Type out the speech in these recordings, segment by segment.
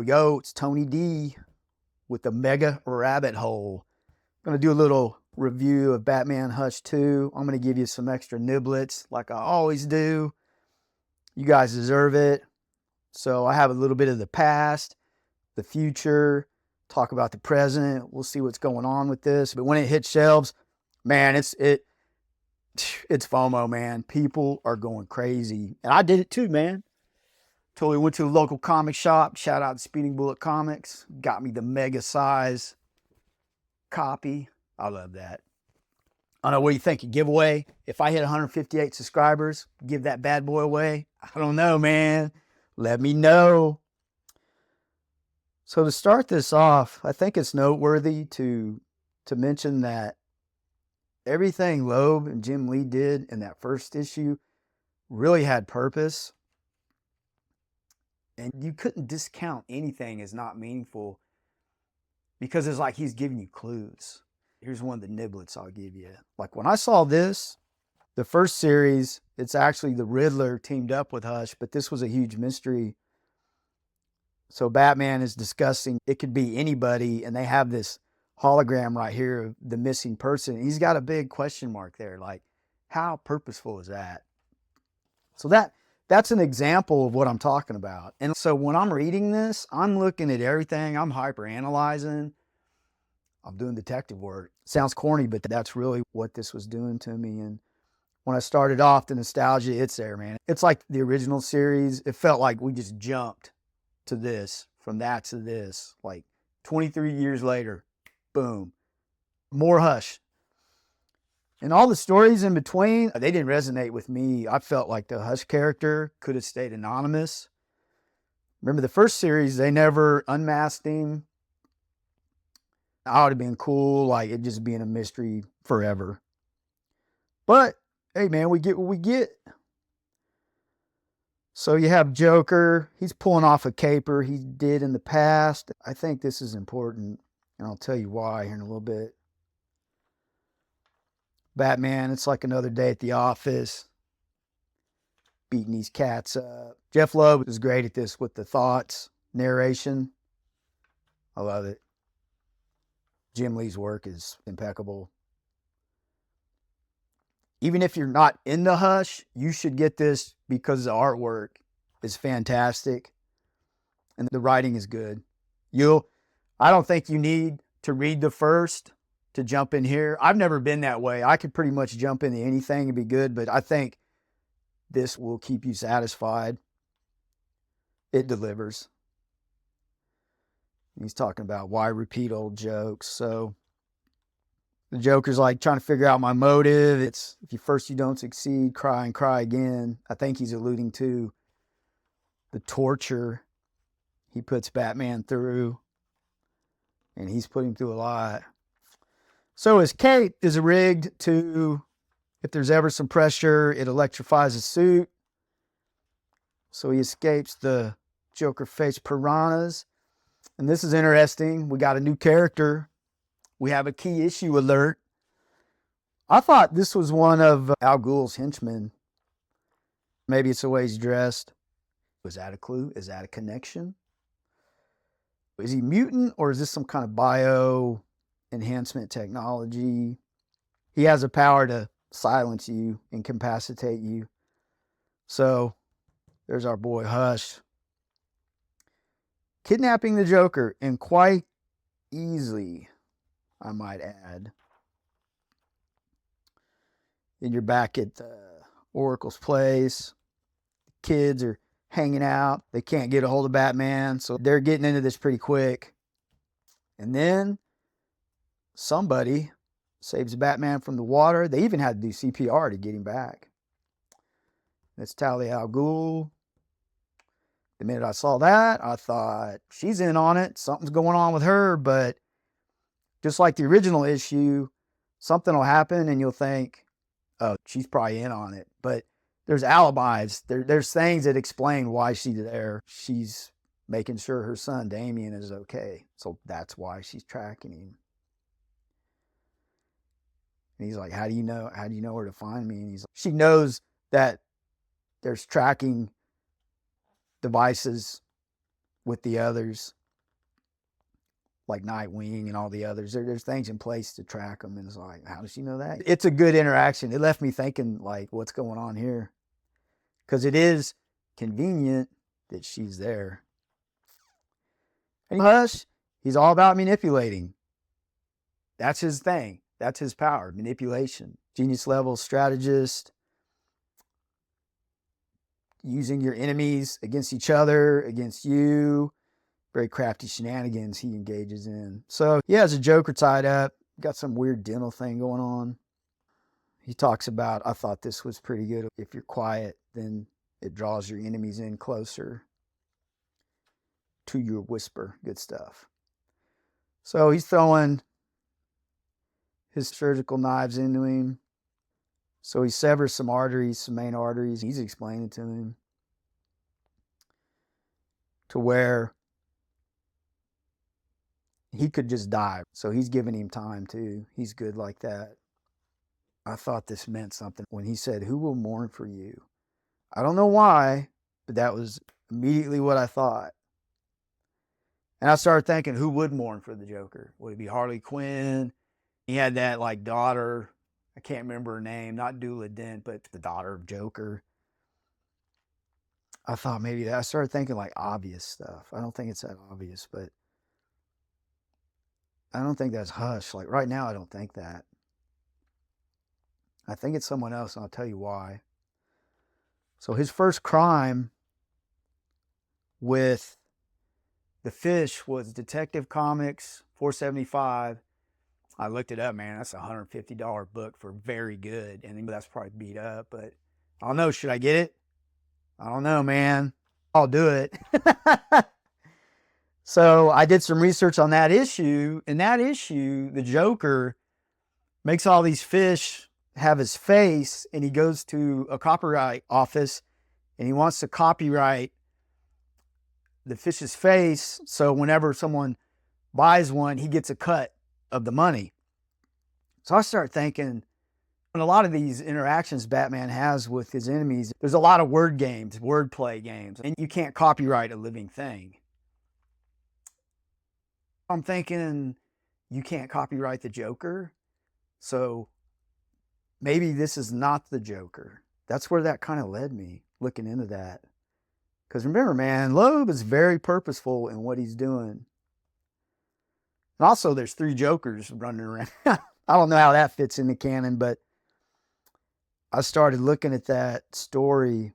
Yo, it's Tony D with the Mega Rabbit Hole. I'm going to do a little review of Batman Hush 2. I'm going to give you some extra niblets like I always do. You guys deserve it. So I have a little bit of the past, the future, talk about the present. We'll see what's going on with this. But when it hits shelves, man, it's FOMO, man. People are going crazy. And I did it too, man. Totally went to a local comic shop. Shout out to Speeding Bullet Comics. Got me the mega size copy. I love that. I don't know, what do you think? A giveaway? If I hit 158 subscribers, give that bad boy away? I don't know, man. Let me know. So to start this off, I think it's noteworthy to mention that everything Loeb and Jim Lee did in that first issue really had purpose. And you couldn't discount anything as not meaningful because it's like he's giving you clues. Here's one of the niblets I'll give you. Like when I saw this, the first series, it's actually the Riddler teamed up with Hush, but this was a huge mystery. So Batman is discussing it could be anybody, and they have this hologram right here of the missing person. He's got a big question mark there. Like, how purposeful is that? So that's an example of what I'm talking about. And so when I'm reading this, I'm looking at everything. I'm hyper analyzing. I'm doing detective work. Sounds corny, but that's really what this was doing to me. And when I started off, the nostalgia, it's there, man. It's like the original series. It felt like we just jumped to this, from that to this. Like 23 years later, boom, more Hush. And all the stories in between, they didn't resonate with me. I felt like the Hush character could have stayed anonymous. Remember the first series, they never unmasked him. I would have been cool, like it just being a mystery forever. But, hey man, we get what we get. So you have Joker. He's pulling off a caper he did in the past. I think this is important, and I'll tell you why here in a little bit. Batman, it's like another day at the office, beating these cats up. Jeph Loeb is great at this with the thoughts, narration. I love it. Jim Lee's work is impeccable. Even if you're not in the Hush, you should get this because the artwork is fantastic and the writing is good. I don't think you need to read the first to jump in here. I've never been that way. I could pretty much jump into anything and be good, but I think this will keep you satisfied. It delivers. He's talking about why repeat old jokes. So the Joker's like trying to figure out my motive. It's if you don't succeed, cry and cry again. I think he's alluding to the torture he puts Batman through, and he's put him through a lot. So his cape is rigged to, if there's ever some pressure, it electrifies his suit. So he escapes the Joker-faced piranhas. And this is interesting. We got a new character. We have a key issue alert. I thought this was one of Al Ghul's henchmen. Maybe it's the way he's dressed. Was that a clue? Is that a connection? Is he mutant, or is this some kind of bio enhancement technology? He has the power to silence you, incapacitate you. So there's our boy Hush. Kidnapping the Joker, and quite easily, I might add. And you're back at Oracle's place. The kids are hanging out. They can't get a hold of Batman, so they're getting into this pretty quick. And then somebody saves Batman from the water. They even had to do CPR to get him back. That's Talia al Ghul. The minute I saw that, I thought, she's in on it. Something's going on with her, but just like the original issue, something will happen and you'll think, oh, she's probably in on it. But there's alibis. There's things that explain why she's there. She's making sure her son, Damien, is okay. So that's why she's tracking him. And he's like, how do you know where to find me? And he's like, she knows that there's tracking devices with the others, like Nightwing and all the others. There's things in place to track them. And it's like, how does she know that? It's a good interaction. It left me thinking, like, what's going on here? Because it is convenient that she's there. And Hush, he's all about manipulating. That's his thing. That's his power, manipulation. Genius level strategist, using your enemies against each other, against you. Very crafty shenanigans he engages in. So he has a Joker tied up, got some weird dental thing going on. He talks about, I thought this was pretty good. If you're quiet, then it draws your enemies in closer to your whisper. Good stuff. So he's throwing his surgical knives into him. So he severs some arteries, some main arteries. He's explaining to him to where he could just die. So he's giving him time too. He's good like that. I thought this meant something when he said, "Who will mourn for you?" I don't know why, but that was immediately what I thought. And I started thinking, who would mourn for the Joker? Would it be Harley Quinn? He had that like daughter, I can't remember her name, not Dula Dent, but the daughter of Joker. I thought maybe that. I started thinking like obvious stuff. I don't think it's that obvious, but I don't think that's Hush. Like right now, I don't think that. I think it's someone else, and I'll tell you why. So his first crime with the fish was Detective Comics 475. I looked it up, man. That's a $150 book for very good. And that's probably beat up, but I don't know. Should I get it? I don't know, man. I'll do it. So I did some research on that issue. In that issue, the Joker makes all these fish have his face, and he goes to a copyright office and he wants to copyright the fish's face. So whenever someone buys one, he gets a cut of the money. So I start thinking, in a lot of these interactions Batman has with his enemies, there's a lot of word games, wordplay games, and you can't copyright a living thing. I'm thinking you can't copyright the Joker, so maybe this is not the Joker. That's where that kind of led me, looking into that. Because remember, man, Loeb is very purposeful in what he's doing. And also, there's 3 Jokers running around. I don't know how that fits in the canon, but I started looking at that story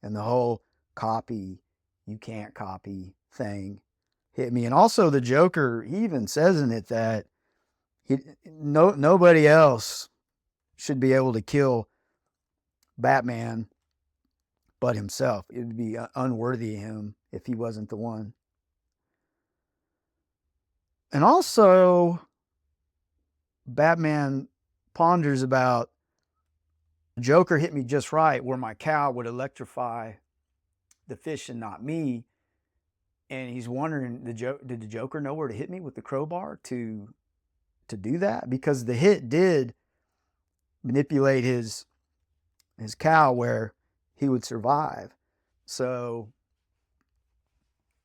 and the whole copy, you can't copy thing hit me. And also the Joker, he even says in it that nobody else should be able to kill Batman but himself. It would be unworthy of him if he wasn't the one. And also, Batman ponders about, Joker hit me just right where my cow would electrify the fish and not me. And he's wondering, did the Joker know where to hit me with the crowbar to do that? Because the hit did manipulate his cow where he would survive. So,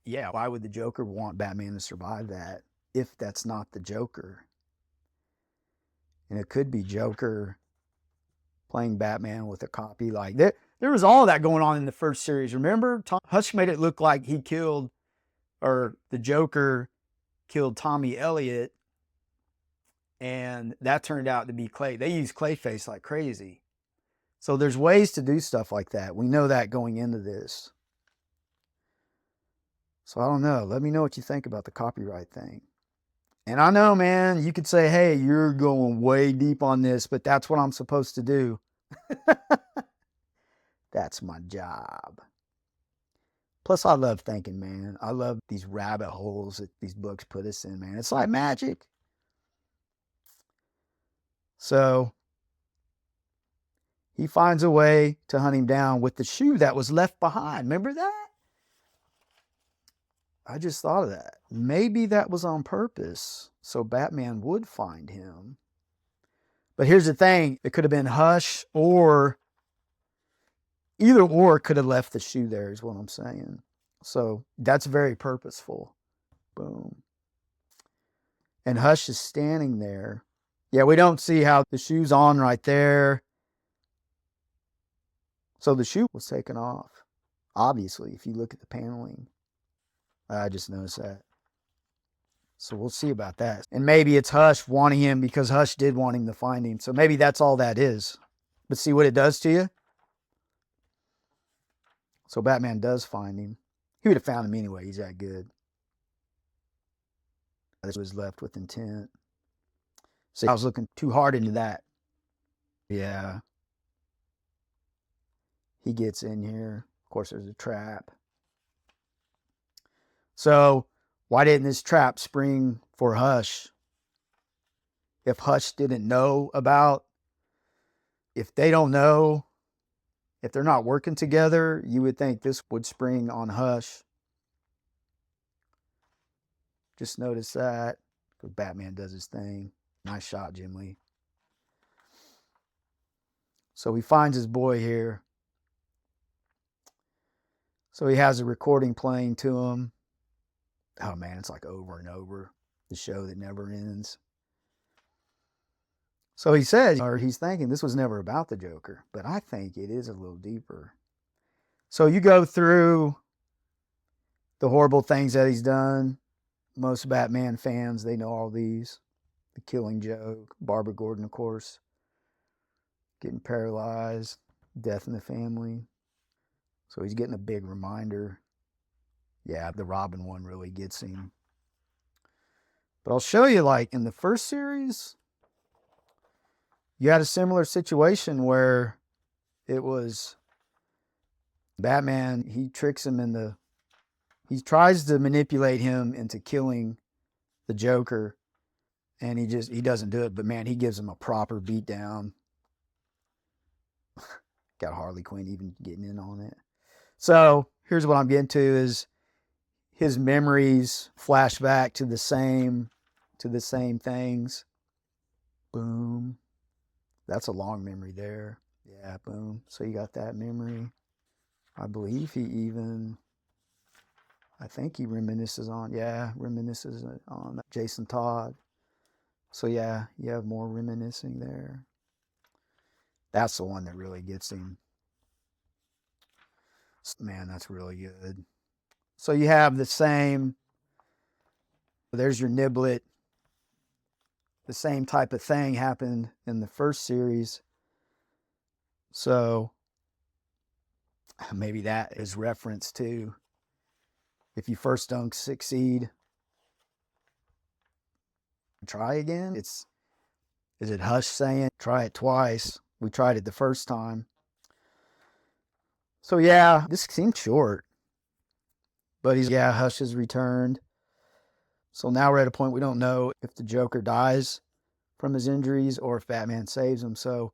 yeah, why would the Joker want Batman to survive that if that's not the Joker? And it could be Joker playing Batman with a copy. Like there was all that going on in the first series. Remember, Hush made it look like he killed, or the Joker killed Tommy Elliott, and that turned out to be Clay. They used Clayface like crazy. So there's ways to do stuff like that. We know that going into this. So I don't know. Let me know what you think about the copyright thing. And I know, man, you could say, hey, you're going way deep on this, but that's what I'm supposed to do. That's my job. Plus, I love thinking, man. I love these rabbit holes that these books put us in, man. It's like magic. So he finds a way to hunt him down with the shoe that was left behind. Remember that? I just thought of that. Maybe that was on purpose so Batman would find him. But here's the thing. It could have been Hush, or either or could have left the shoe there is what I'm saying. So that's very purposeful. Boom. And Hush is standing there. Yeah, we don't see how the shoe's on right there. So the shoe was taken off. Obviously, if you look at the paneling. I just noticed that. So we'll see about that. And maybe it's Hush wanting him because Hush did want him to find him. So maybe that's all that is. But see what it does to you? So Batman does find him. He would have found him anyway. He's that good. This was left with intent. So I was looking too hard into that. Yeah. He gets in here. Of course, there's a trap. So why didn't this trap spring for Hush? If Hush didn't know about, if they don't know, if they're not working together, you would think this would spring on Hush. Just notice that. Because Batman does his thing. Nice shot, Jim Lee. So he finds his boy here. So he has a recording playing to him. Oh man, it's like over and over. The show that never ends. So he says, or he's thinking this was never about the Joker, but I think it is a little deeper. So you go through the horrible things that he's done. Most Batman fans, they know all these. The Killing Joke, Barbara Gordon, of course. Getting paralyzed, death in the family. So he's getting a big reminder. Yeah, the Robin one really gets him. But I'll show you, like, in the first series, you had a similar situation where it was Batman, he tricks him he tries to manipulate him into killing the Joker, and he doesn't do it, but man, he gives him a proper beatdown. Got Harley Quinn even getting in on it. So here's what I'm getting to is his memories flash back to the same things. Boom. That's a long memory there. Yeah, boom. So you got that memory. I believe I think he reminisces on Jason Todd. So yeah, you have more reminiscing there. That's the one that really gets him. Man, that's really good. So you have the same, there's your niblet. The same type of thing happened in the first series. So maybe that is reference to if you first don't succeed, try again. Is it Hush saying, try it twice? We tried it the first time. So yeah, this seems short. But Hush has returned. So now we're at a point we don't know if the Joker dies from his injuries or if Batman saves him. So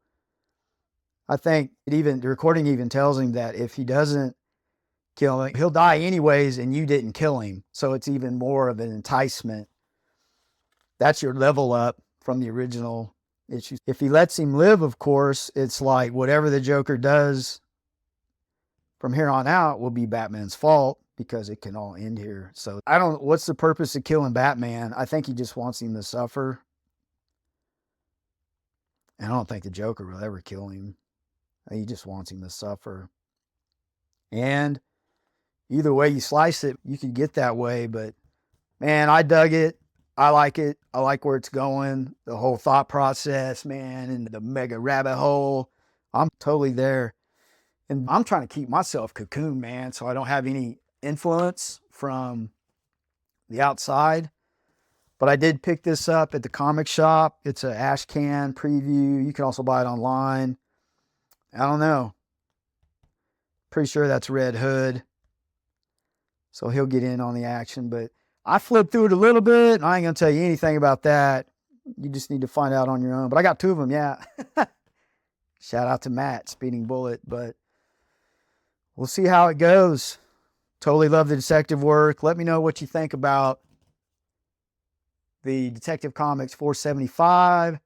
I think the recording even tells him that if he doesn't kill him, he'll die anyways and you didn't kill him. So it's even more of an enticement. That's your level up from the original issue. If he lets him live, of course, it's like whatever the Joker does from here on out will be Batman's fault because it can all end here. So what's the purpose of killing Batman? I think he just wants him to suffer. And I don't think the Joker will ever kill him. He just wants him to suffer. And either way you slice it, you could get that way. But man, I dug it. I like it. I like where it's going. The whole thought process, man, and the mega rabbit hole. I'm totally there. And I'm trying to keep myself cocooned, man, so I don't have any influence from the outside. But I did pick this up at the comic shop. It's an ash can preview. You can also buy it online. I don't know. Pretty sure that's Red Hood. So he'll get in on the action. But I flipped through it a little bit. I ain't going to tell you anything about that. You just need to find out on your own. But I got two of them, yeah. Shout out to Matt, Speeding Bullet. But we'll see how it goes. Totally love the detective work. Let me know what you think about the Detective Comics 475.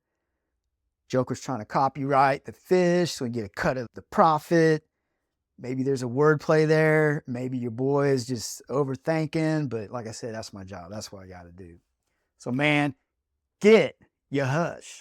Joker's trying to copyright the fish so we get a cut of the profit. Maybe there's a wordplay there. Maybe your boy is just overthinking. But like I said, that's my job. That's what I got to do. So, man, get your hush.